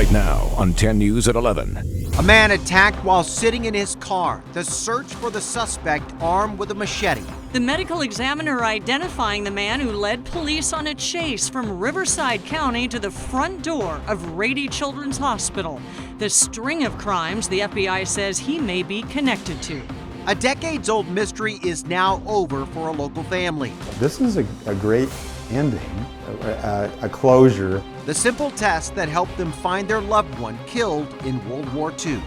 right now on 10 News at 11. A man attacked while sitting in his car. The search for the suspect armed with a machete. The medical examiner identifying the man who led police on a chase from Riverside County to the front door of Rady Children's Hospital. The string of crimes the FBI says he may be connected to. A decades-old mystery is now over for a local family. This is a great ending, a closure. The simple test that helped them find their loved one killed in World War II.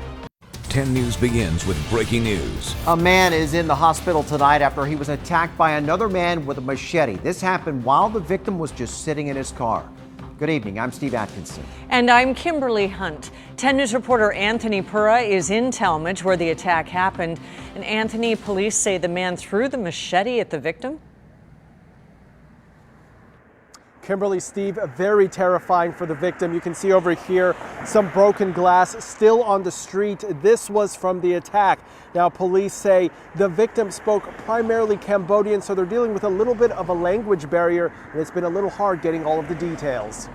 10 News begins with breaking news. A man is in the hospital tonight after he was attacked by another man with a machete. This happened while the victim was just sitting in his car. Good evening, I'm Steve Atkinson. And I'm Kimberly Hunt. 10 News reporter Anthony Pura is in Talmadge where the attack happened. And Anthony, police say the man threw the machete at the victim. Kimberly, Steve, very terrifying for the victim. You can see over here some broken glass still on the street. This was from the attack. Now, police say the victim spoke primarily Cambodian, so they're dealing with a little bit of a language barrier, and it's been a little hard getting all of the details.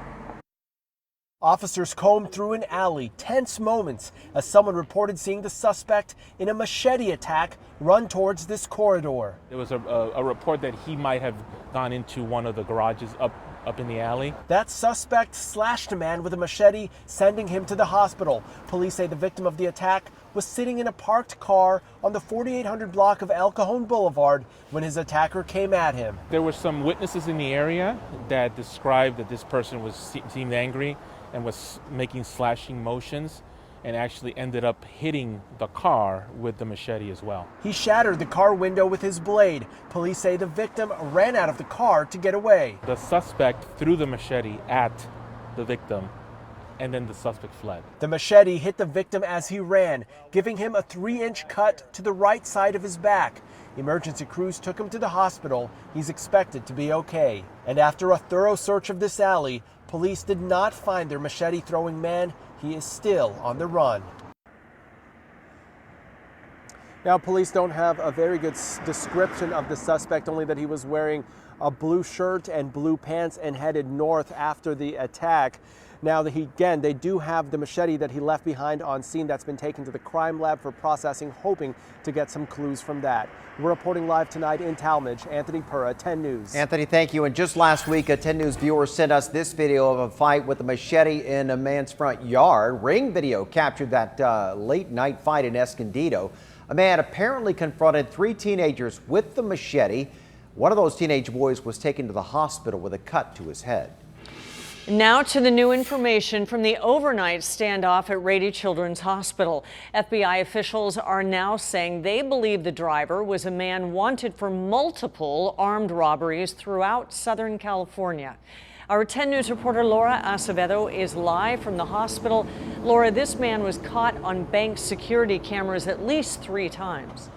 Officers combed through an alley, tense moments, as someone reported seeing the suspect in a machete attack run towards this corridor. There was a report that he might have gone into one of the garages up in the alley. That suspect slashed a man with a machete, sending him to the hospital. Police say the victim of the attack was sitting in a parked car on the 4800 block of El Cajon Boulevard when his attacker came at him. There were some witnesses in the area that described that this person seemed angry and was making slashing motions, and actually ended up hitting the car with the machete as well. He shattered the car window with his blade. Police say the victim ran out of the car to get away. The suspect threw the machete at the victim, and then the suspect fled. The machete hit the victim as he ran, giving him a 3-inch cut to the right side of his back. Emergency crews took him to the hospital. He's expected to be okay. And after a thorough search of this alley, police did not find their machete-throwing man. He is still on the run. Now, police don't have a very good description of the suspect, only that he was wearing a blue shirt and blue pants and headed north after the attack. Now, they do have the machete that he left behind on scene that's been taken to the crime lab for processing, hoping to get some clues from that. We're reporting live tonight in Talmadge. Anthony Pura, 10 News. Anthony, thank you. And just last week, a 10 News viewer sent us this video of a fight with a machete in a man's front yard. Ring video captured that late night fight in Escondido. A man apparently confronted 3 teenagers with the machete. One of those teenage boys was taken to the hospital with a cut to his head. Now to the new information from the overnight standoff at Rady Children's Hospital. FBI officials are now saying they believe the driver was a man wanted for multiple armed robberies throughout Southern California. Our 10 News reporter Laura Acevedo is live from the hospital. Laura, this man was caught on bank security cameras at least 3 times.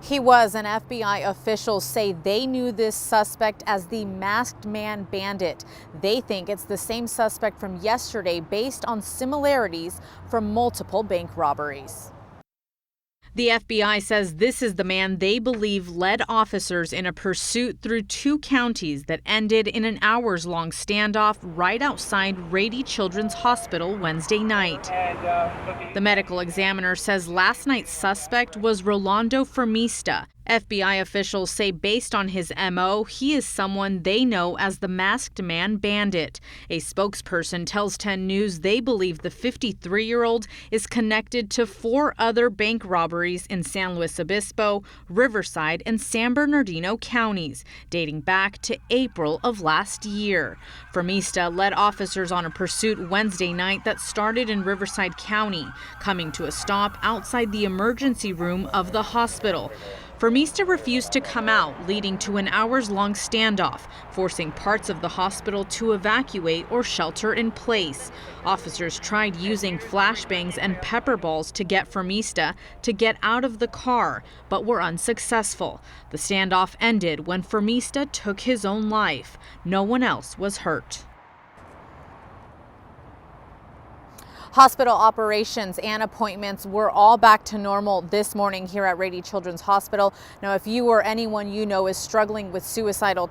He was, and FBI officials say they knew this suspect as the masked Man Bandit. They think it's the same suspect from yesterday based on similarities from multiple bank robberies. The FBI says this is the man they believe led officers in a pursuit through 2 counties that ended in an hours-long standoff right outside Rady Children's Hospital Wednesday night. The medical examiner says last night's suspect was Rolando Fermista. FBI officials say based on his MO, he is someone they know as the masked Man Bandit. A spokesperson tells 10 News they believe the 53-year-old is connected to 4 other bank robberies in San Luis Obispo, Riverside, and San Bernardino counties, dating back to April of last year. Fermista led officers on a pursuit Wednesday night that started in Riverside County, coming to a stop outside the emergency room of the hospital. Fermista refused to come out, leading to an hours-long standoff, forcing parts of the hospital to evacuate or shelter in place. Officers tried using flashbangs and pepper balls to get Fermista to get out of the car, but were unsuccessful. The standoff ended when Fermista took his own life. No one else was hurt. Hospital operations and appointments were all back to normal this morning here at Rady Children's Hospital. Now, if you or anyone you know is struggling with suicidal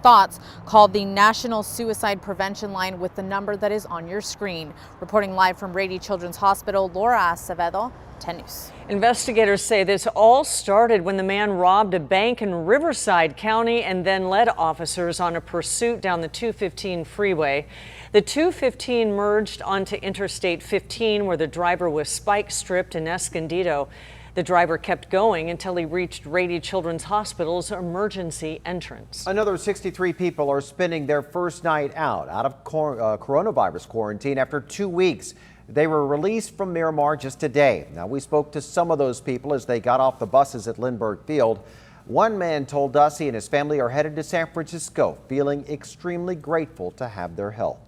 thoughts, call the National Suicide Prevention Line with the number that is on your screen. Reporting live from Rady Children's Hospital, Laura Acevedo, 10 News. Investigators say this all started when the man robbed a bank in Riverside County and then led officers on a pursuit down the 215 freeway. The 215 merged onto Interstate 15 where the driver was spike stripped in Escondido. The driver kept going until he reached Rady Children's Hospital's emergency entrance. Another 63 people are spending their first night out of coronavirus quarantine after 2 weeks. They were released from Miramar just today. Now, we spoke to some of those people as they got off the buses at Lindbergh Field. One man told us he and his family are headed to San Francisco, feeling extremely grateful to have their help.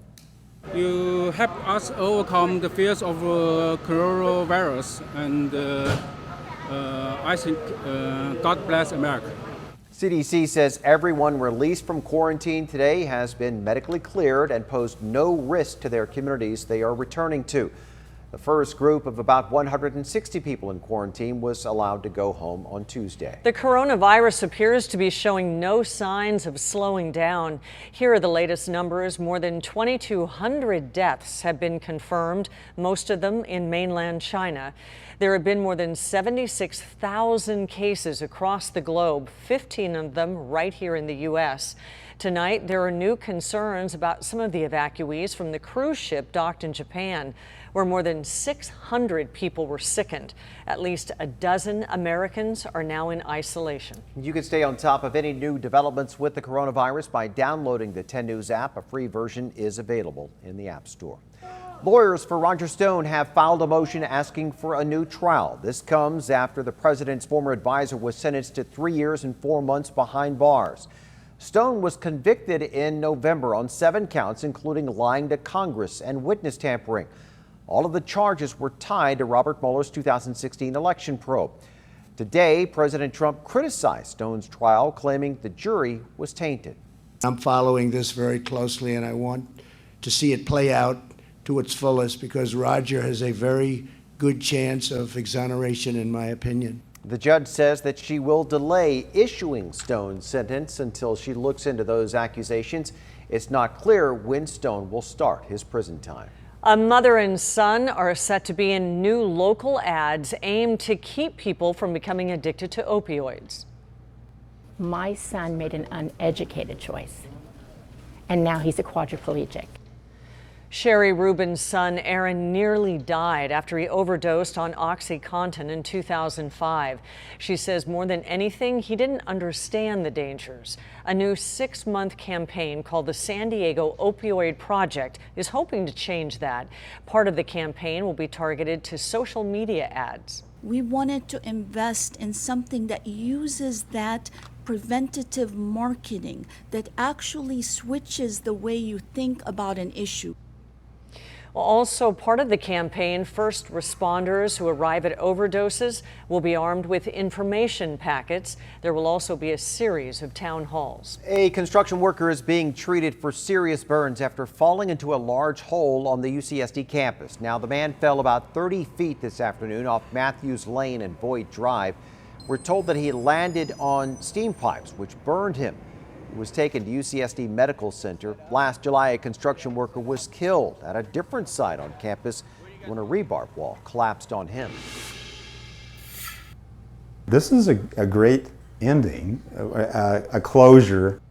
You help us overcome the fears of coronavirus, and I think God bless America. CDC says everyone released from quarantine today has been medically cleared and posed no risk to their communities they are returning to. The first group of about 160 people in quarantine was allowed to go home on Tuesday. The coronavirus appears to be showing no signs of slowing down. Here are the latest numbers. More than 2,200 deaths have been confirmed, most of them in mainland China. There have been more than 76,000 cases across the globe, 15 of them right here in the U.S. Tonight, there are new concerns about some of the evacuees from the cruise ship docked in Japan, where more than 600 people were sickened. At least a dozen Americans are now in isolation. You can stay on top of any new developments with the coronavirus by downloading the 10 News app. A free version is available in the App Store. Lawyers for Roger Stone have filed a motion asking for a new trial. This comes after the president's former advisor was sentenced to 3 years and 4 months behind bars. Stone was convicted in November on 7 counts, including lying to Congress and witness tampering. All of the charges were tied to Robert Mueller's 2016 election probe. Today, President Trump criticized Stone's trial, claiming the jury was tainted. I'm following this very closely, and I want to see it play out to its fullest because Roger has a very good chance of exoneration, in my opinion. The judge says that she will delay issuing Stone's sentence until she looks into those accusations. It's not clear when Stone will start his prison time. A mother and son are set to be in new local ads aimed to keep people from becoming addicted to opioids. My son made an uneducated choice, and now he's a quadriplegic. Sherry Rubin's son Aaron nearly died after he overdosed on OxyContin in 2005. She says more than anything, he didn't understand the dangers. A new 6-month campaign called the San Diego Opioid Project is hoping to change that. Part of the campaign will be targeted to social media ads. We wanted to invest in something that uses that preventative marketing that actually switches the way you think about an issue. Also part of the campaign, first responders who arrive at overdoses will be armed with information packets. There will also be a series of town halls. A construction worker is being treated for serious burns after falling into a large hole on the UCSD campus. Now, the man fell about 30 feet this afternoon off Matthews Lane and Boyd Drive. We're told that he landed on steam pipes, which burned him. He was taken to UCSD Medical Center. Last July, a construction worker was killed at a different site on campus when a rebar wall collapsed on him. This is a great ending, a closure.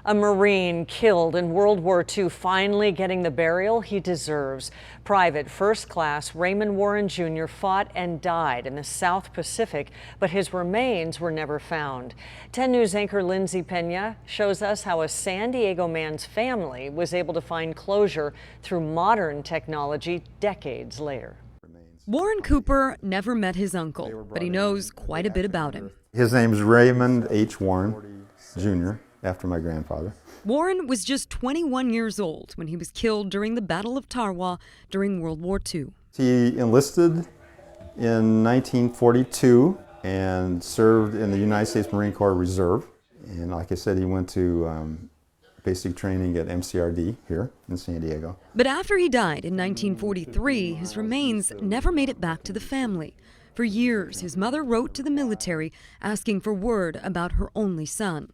A Marine killed in World War II finally getting the burial he deserves. Private First Class Raymond Warren Jr. fought and died in the South Pacific, but his remains were never found. 10 News anchor Lindsay Pena shows us how a San Diego man's family was able to find closure through modern technology decades later. Warren Cooper never met his uncle, but he knows quite a bit about him. His name's Raymond H. Warren Jr., after my grandfather. Warren was just 21 years old when he was killed during the Battle of Tarawa during World War II. He enlisted in 1942 and served in the United States Marine Corps Reserve. And like I said, he went to basic training at MCRD here in San Diego. But after he died in 1943, his remains never made it back to the family. For years, his mother wrote to the military asking for word about her only son.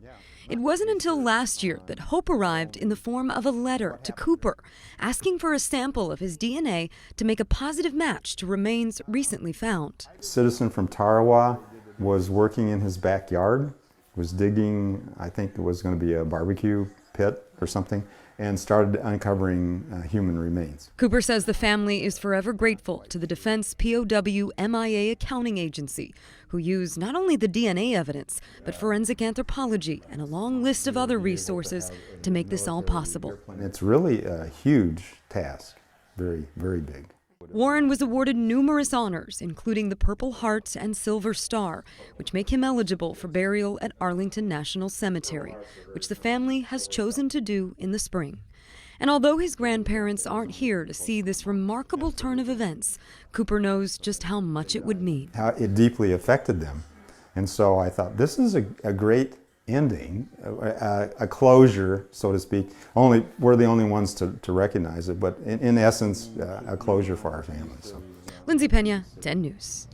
It wasn't until last year that hope arrived in the form of a letter to Cooper, asking for a sample of his DNA to make a positive match to remains recently found. A citizen from Tarawa was working in his backyard, was digging, I think it was going to be a barbecue pit or something, and started uncovering human remains. Cooper says the family is forever grateful to the Defense POW MIA Accounting Agency, who used not only the DNA evidence, but forensic anthropology and a long list of other resources to make this all possible. It's really a huge task, very, very big. Warren was awarded numerous honors, including the Purple Heart and Silver Star, which make him eligible for burial at Arlington National Cemetery, which the family has chosen to do in the spring. And although his grandparents aren't here to see this remarkable turn of events, Cooper knows just how much it would mean. How it deeply affected them. And so I thought, this is a great ending, a closure, so to speak. We're the only ones to recognize it, but in essence, a closure for our family. So. Lindsay Pena, 10 News.